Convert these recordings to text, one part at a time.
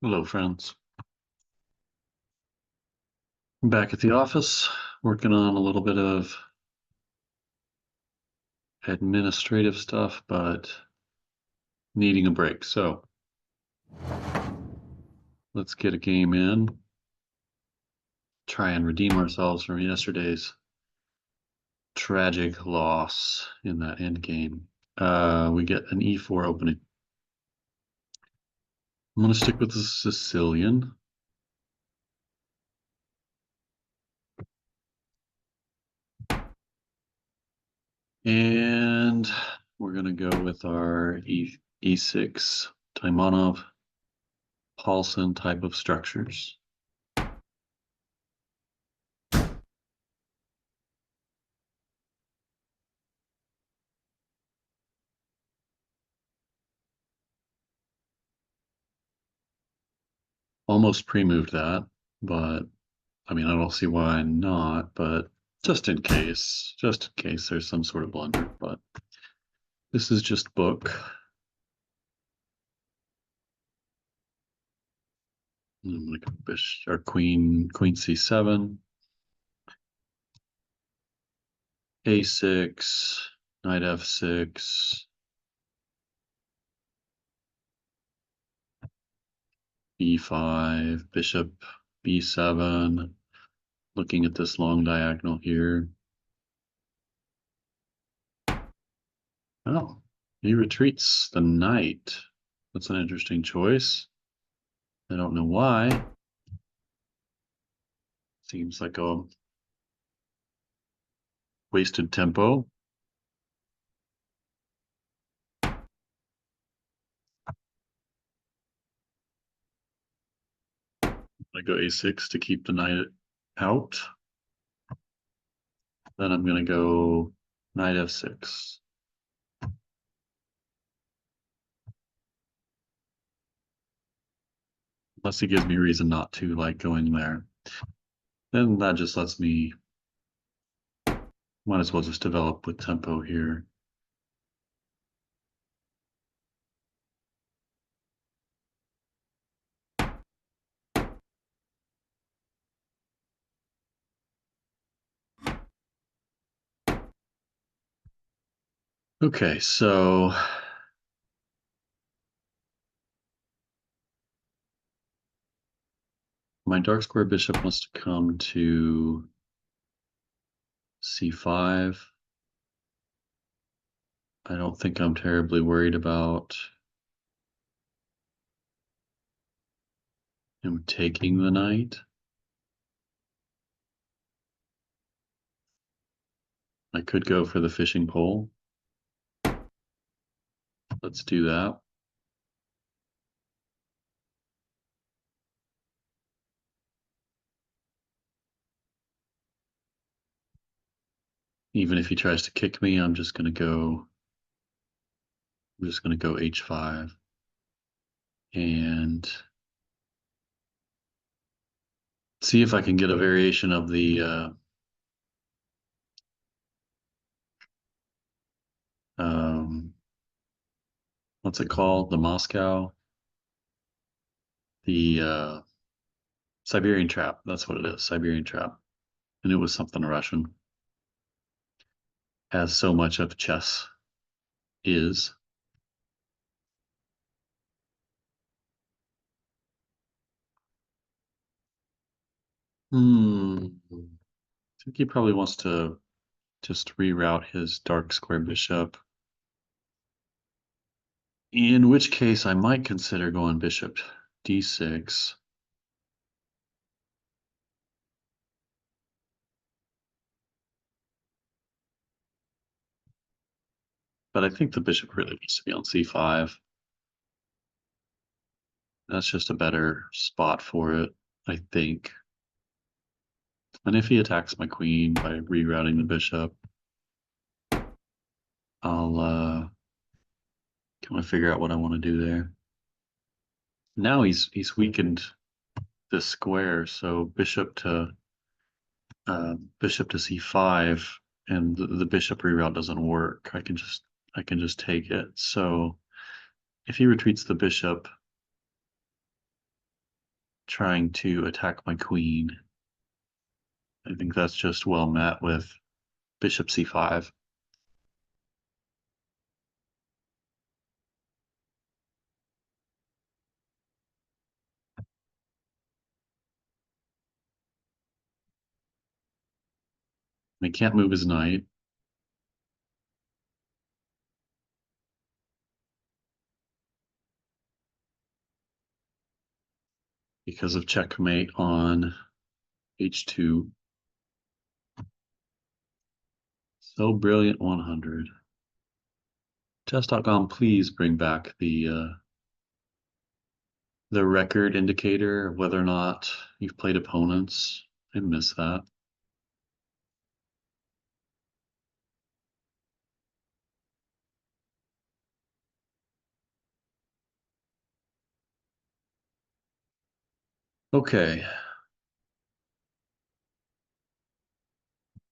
Hello, friends. I'm back at the office, working on a little bit of administrative stuff, but needing a break. So let's get a game in, try and redeem ourselves from yesterday's tragic loss in that end game. We get an E4 opening. I'm going to stick with the Sicilian. And we're going to go with our E6 Taimanov Paulson type of structures. Almost pre-moved that, but I mean, I don't see why not, but just in case there's some sort of blunder, but this is just book. Like a bishop or queen C7, A6, knight F6, B5, bishop B7, looking at this long diagonal here. Oh, he retreats the knight. That's an interesting choice. I don't know why. Seems like a wasted tempo. I go A6 to keep the knight out. Then I'm going to go knight F6. Unless he gives me reason not to like going there. Then that just lets me, might as well just develop with tempo here. Okay, so my dark square bishop wants to come to C5. I don't think I'm terribly worried about him taking the knight. I could go for the fishing pole. Let's do that. Even if he tries to kick me, I'm just going to go H5 and see if I can get a variation of the what's it called? The Moscow, the Siberian Trap. That's what it is, Siberian Trap. And it was something Russian, as so much of chess is. I think he probably wants to just reroute his dark square bishop. In which case, I might consider going bishop d6. But I think the bishop really needs to be on c5. That's just a better spot for it, I think. And if he attacks my queen by rerouting the bishop, I'll kind of figure out what I want to do there. Now he's weakened this square, so bishop to c5, and the bishop reroute doesn't work. I can just take it. So if he retreats the bishop, trying to attack my queen. I think that's just well met with bishop c5. He can't move his knight. Because of checkmate on h2. So brilliant 100. Chess.com, please bring back the record indicator of whether or not you've played opponents. I miss that. Okay.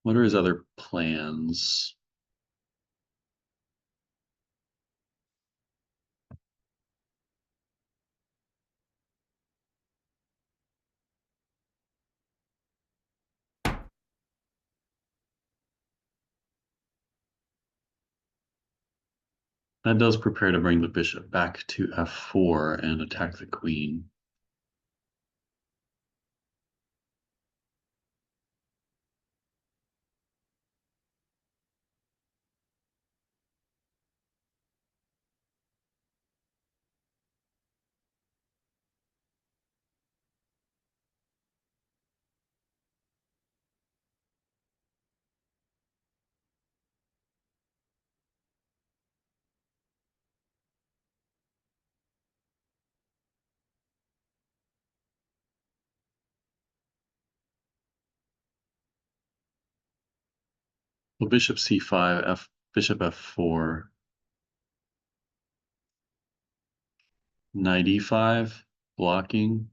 What are his other plans? That does prepare to bring the bishop back to f4 and attack the queen. Well, bishop c5, bishop f4, knight e5, blocking.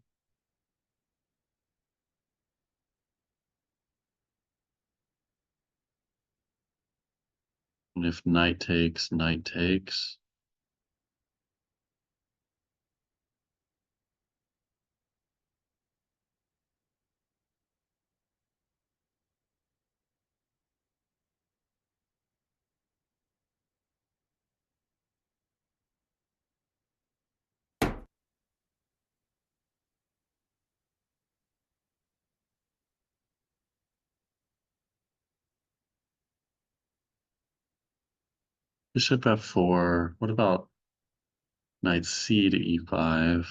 And if knight takes, knight takes. Bishop f4. What about knight c to e5?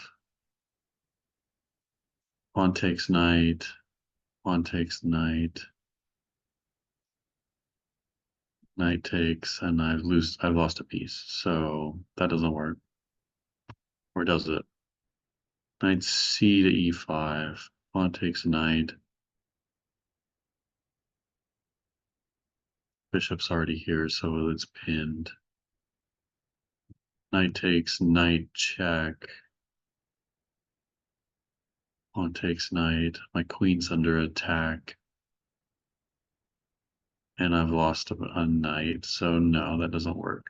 Pawn takes knight. Pawn takes knight. Knight takes, and I've lost a piece. So that doesn't work. Or does it? Knight c to e5. Pawn takes knight. Bishop's already here, so it's pinned. Knight takes, knight check. Pawn takes knight. My queen's under attack. And I've lost a knight, so no, that doesn't work.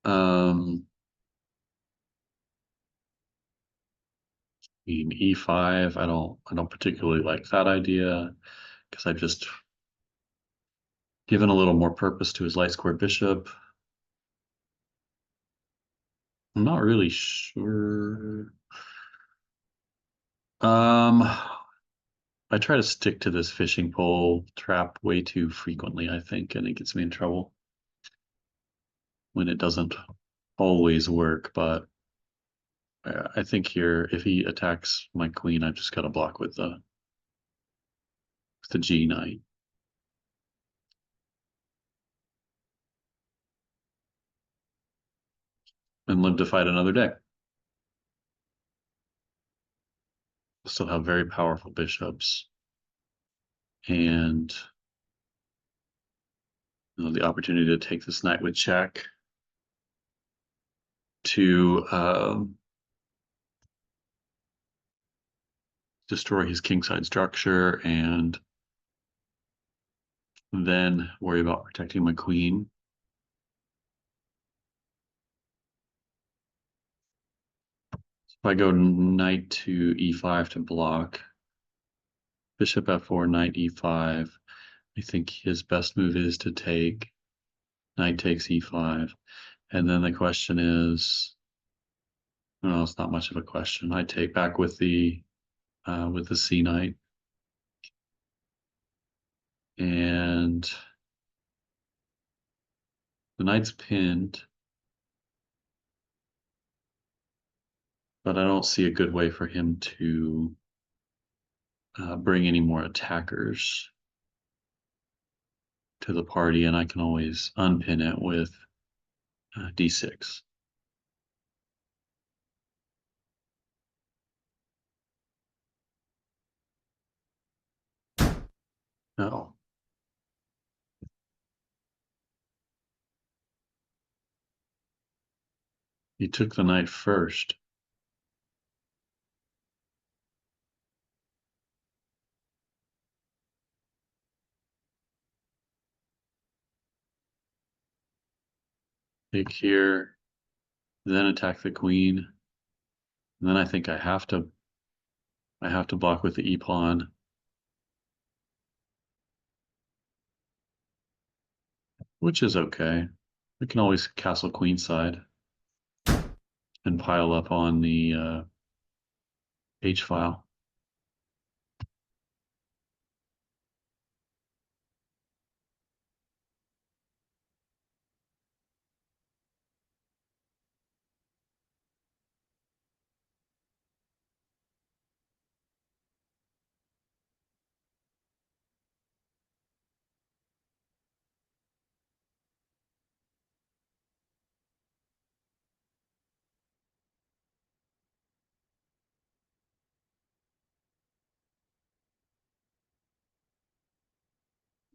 In e5, I don't particularly like that idea because I've just given a little more purpose to his light square bishop. I'm not really sure. I try to stick to this fishing pole trap way too frequently, I think, and it gets me in trouble when it doesn't always work. But I think here, if he attacks my queen, I've just got to block with the G knight. And live to fight another day. Still have very powerful bishops. And the opportunity to take this knight with check to destroy his kingside structure and then worry about protecting my queen. If I go knight to e5 to block, bishop f4, knight e5, I think his best move is to take. Knight takes e5. And then the question is, no, it's not much of a question. I take back with the C knight. And the knight's pinned, but I don't see a good way for him to bring any more attackers to the party, and I can always unpin it with d6. No, he took the knight first. Take here, then attack the queen. And then I think I have to block with the e pawn. Which is okay. We can always castle queenside and pile up on the H file.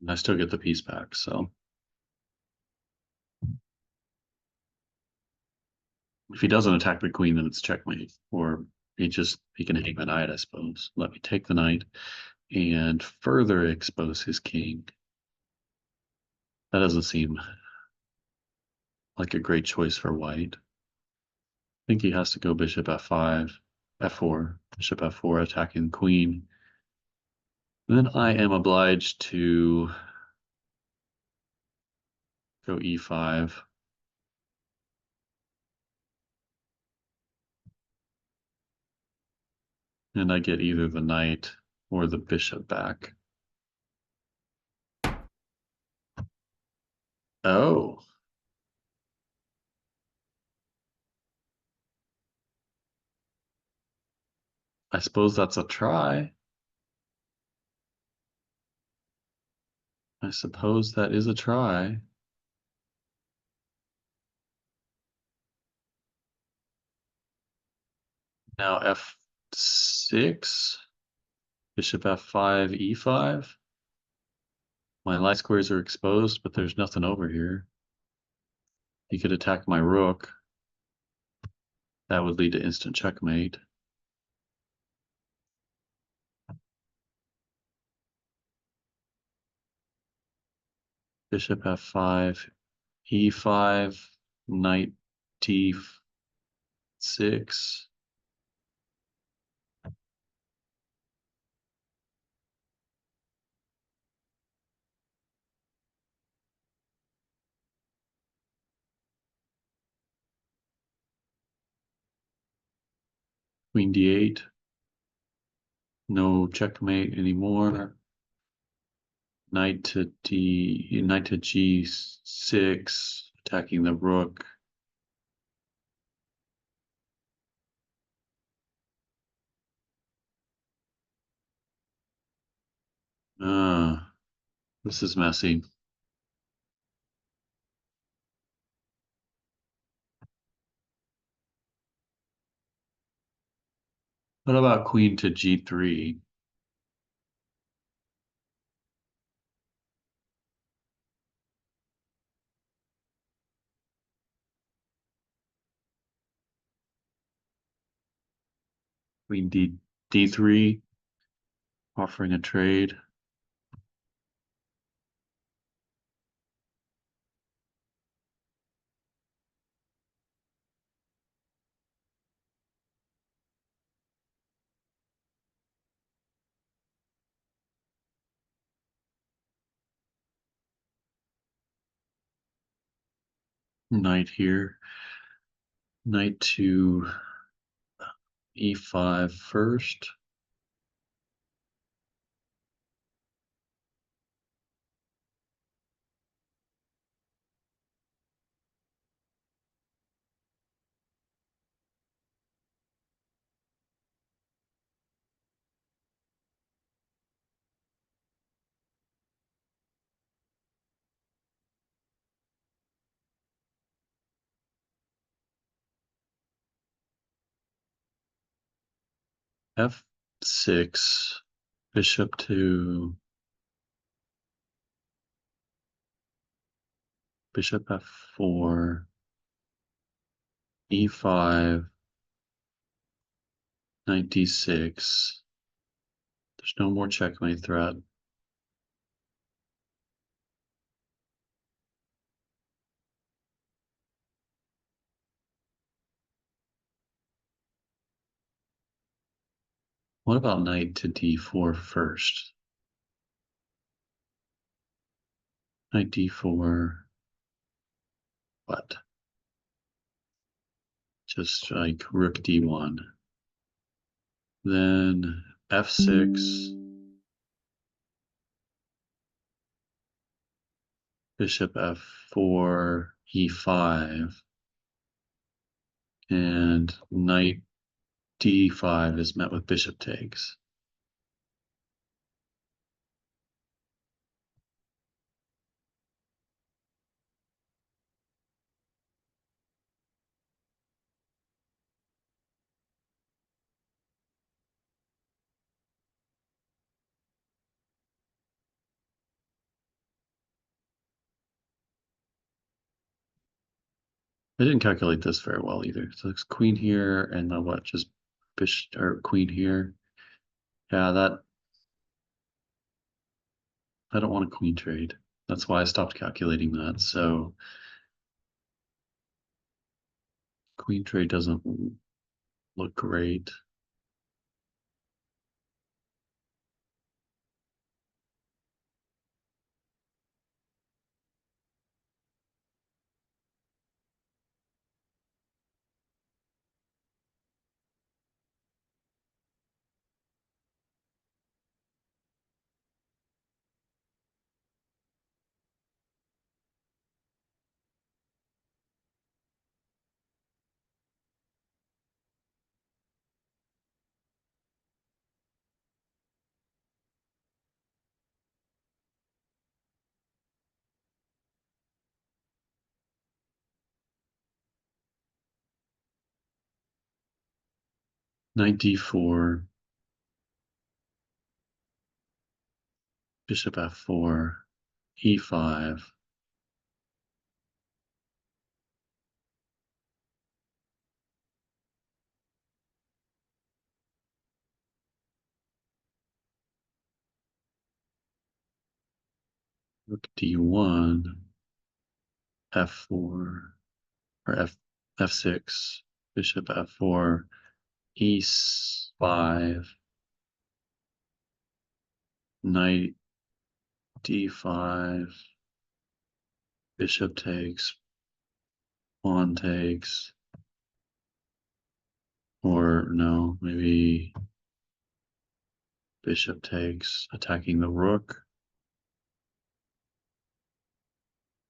And I still get the piece back, so if he doesn't attack the queen, then it's checkmate. Or he can hang the knight, I suppose. Let me take the knight and further expose his king. That doesn't seem like a great choice for white. I think he has to go bishop f5, f4, bishop f4, attacking the queen. Then I am obliged to go e5. And I get either the knight or the bishop back. Oh, I suppose that's a try. I suppose that is a try. Now f6, bishop f5, e5. My light squares are exposed, but there's nothing over here. He could attack my rook. That would lead to instant checkmate. Bishop f5, e5, knight d6. Queen d8. No checkmate anymore. Knight to g6, attacking the rook. Uh, this is messy. What about queen to g3? Queen d3, offering a trade. Knight here. Knight to e5 first. F6, bishop to bishop F4, E5, knight D6. There's no more checkmate threat. What about knight to D4 first? Knight D4, what? Just like rook D1. Then F6, bishop F4, E5, and knight D5 is met with bishop takes. I didn't calculate this very well either. So it's queen here and then what? Just bishop or queen here. Yeah, that I don't want a queen trade. That's why I stopped calculating that. So queen trade doesn't look great. Knight d4, bishop f4, e5. Rook d1, f4, or f6, bishop f4, e5, knight d5, bishop takes, pawn takes, or no, maybe bishop takes, attacking the rook.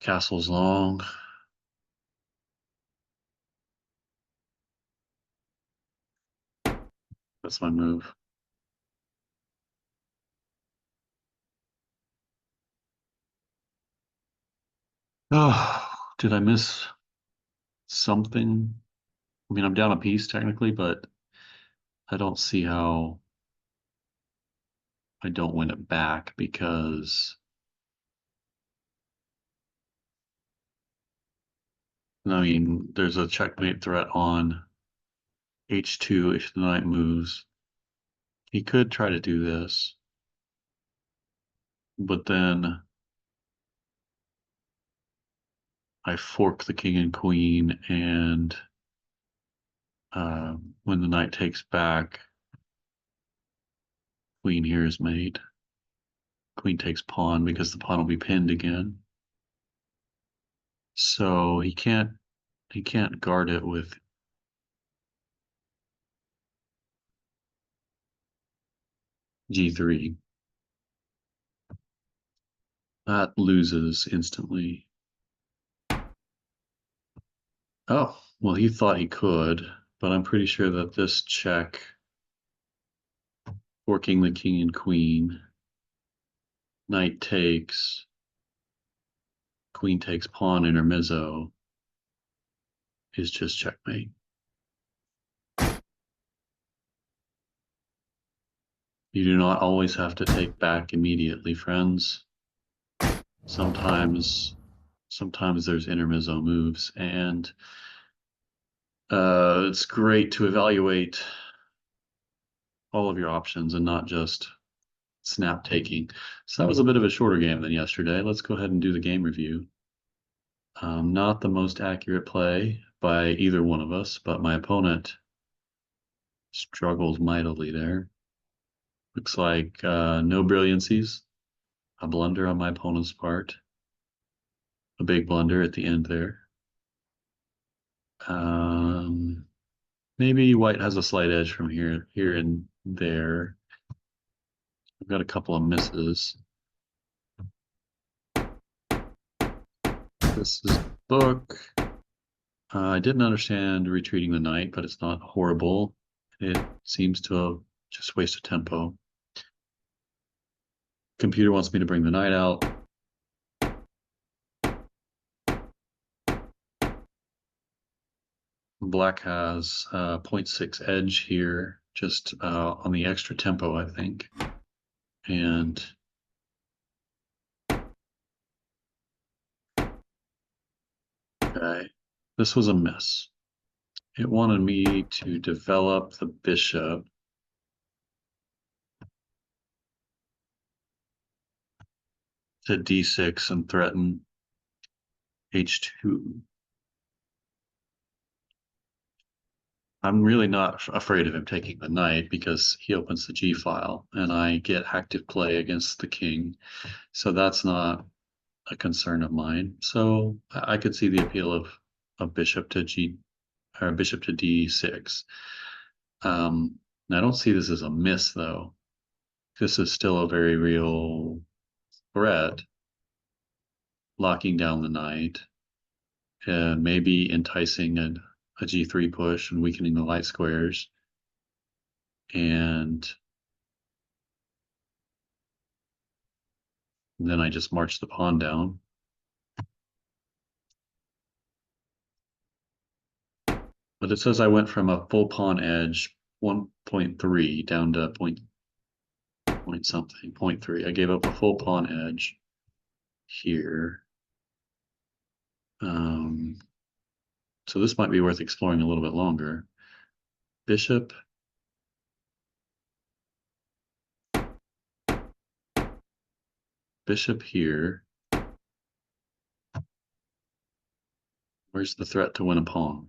Castle's long. That's my move. Oh, did I miss something? I mean, I'm down a piece technically, but I don't see how I don't win it back because, I mean, there's a checkmate threat on h2 if the knight moves. He could try to do this, but then I fork the king and queen, and when the knight takes back, queen here is mate. Queen takes pawn because the pawn will be pinned again. So he can't guard it with G3. That loses instantly. Oh, well, he thought he could, but I'm pretty sure that this check, forking the king and queen, knight takes, queen takes pawn intermezzo, is just checkmate. You do not always have to take back immediately, friends. Sometimes, sometimes there's intermezzo moves, and it's great to evaluate all of your options and not just snap taking. So that was a bit of a shorter game than yesterday. Let's go ahead and do the game review. Not the most accurate play by either one of us, but my opponent struggles mightily there. Looks like no brilliancies, a blunder on my opponent's part, a big blunder at the end there. Maybe white has a slight edge from here and there. I've got a couple of misses. This is book. I didn't understand retreating the knight, but it's not horrible. It seems to have just wasted tempo. Computer wants me to bring the knight out. Black has 0.6 edge here, just on the extra tempo, I think. And okay, this was a miss. It wanted me to develop the bishop. To d6 and threaten h2. I'm really not afraid of him taking the knight because he opens the G file and I get active play against the king. So that's not a concern of mine. So I could see the appeal of bishop to G or bishop to D6. I don't see this as a miss though. This is still a very real threat, locking down the knight and maybe enticing a G3 push and weakening the light squares. And then I just march the pawn down. But it says I went from a full pawn edge 1.3 down to point something, 0.3. I gave up a full pawn edge here. So this might be worth exploring a little bit longer. Bishop. Bishop here. Where's the threat to win a pawn?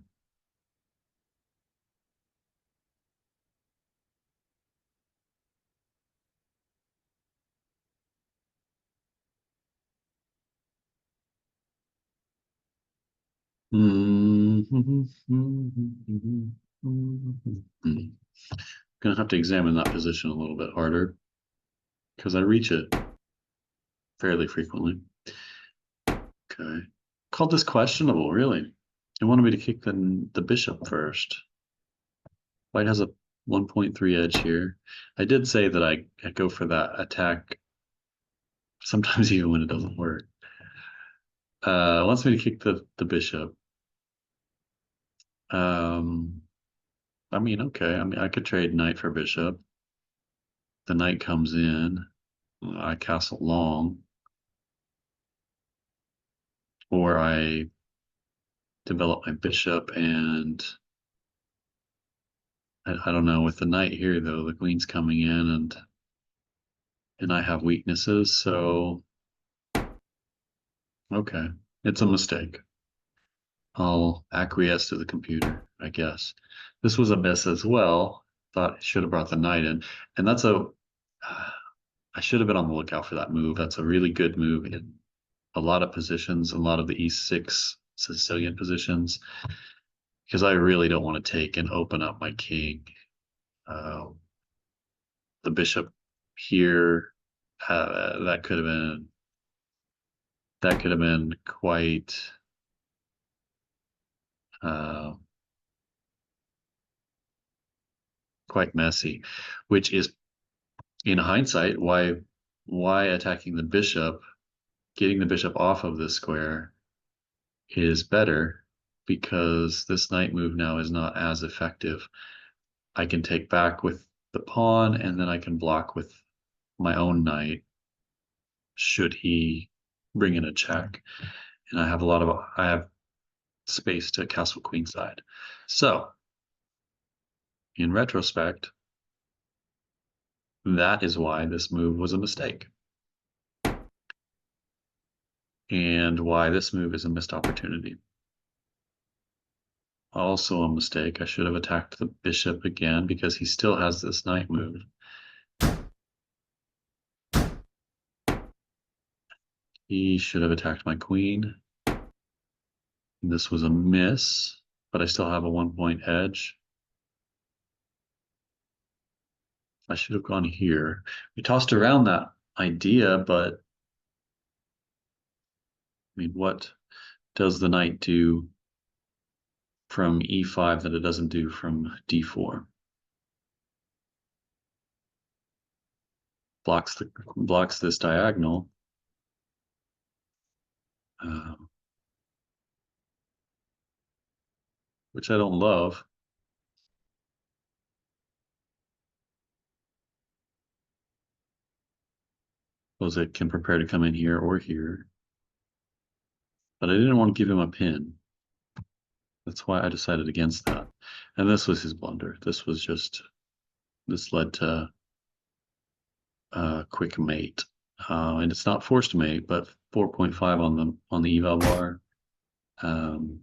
Gonna have to examine that position a little bit harder because I reach it fairly frequently. Okay. Called this questionable, really. It wanted me to kick the bishop first. White has a 1.3 edge here. I did say that I go for that attack sometimes even when it doesn't work. Wants me to kick the bishop. I mean, okay. I mean, I could trade knight for bishop. The knight comes in. I castle long. Or I develop my bishop and I don't know, with the knight here though, the queen's coming in and I have weaknesses, so okay. It's a mistake. I'll acquiesce to the computer, I guess. This was a miss as well. Thought I should have brought the knight in. And that's I should have been on the lookout for that move. That's a really good move a lot of positions, a lot of the E6 Sicilian positions, because I really don't want to take and open up my king. Uh, the bishop here, that could have been uh, quite messy, which is in hindsight why attacking the bishop, getting the bishop off of this square is better, because this knight move now is not as effective. I can take back with the pawn, and then I can block with my own knight should he bring in a check. And I have space to castle queenside. So in retrospect, that is why this move was a mistake. And why this move is a missed opportunity. Also a mistake. I should have attacked the bishop again because he still has this knight move. He should have attacked my queen. This was a miss, but I still have a 1-point edge. I should have gone here. We tossed around that idea, but I mean, what does the knight do from e5 that it doesn't do from d4? Blocks this diagonal. Which I don't love. Suppose it can prepare to come in here or here. But I didn't want to give him a pin. That's why I decided against that. And this was his blunder. This led to a quick mate. And it's not forced mate, but 4.5 on the eval bar.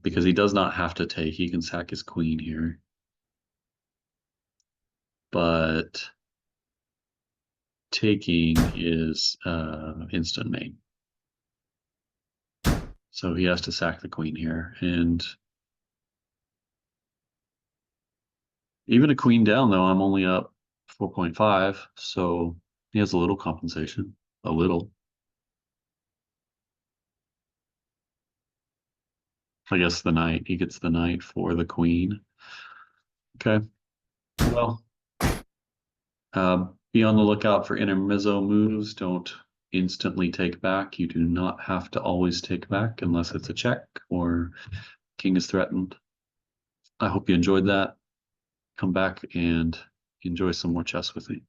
Because he does not have to take. He can sack his queen here. But taking is instant mate. So he has to sack the queen here. And even a queen down, though, I'm only up 4.5. So he has a little compensation. A little. I guess the knight. He gets the knight for the queen. Okay. Well, be on the lookout for intermezzo moves. Don't instantly take back. You do not have to always take back unless it's a check or king is threatened. I hope you enjoyed that. Come back and enjoy some more chess with me.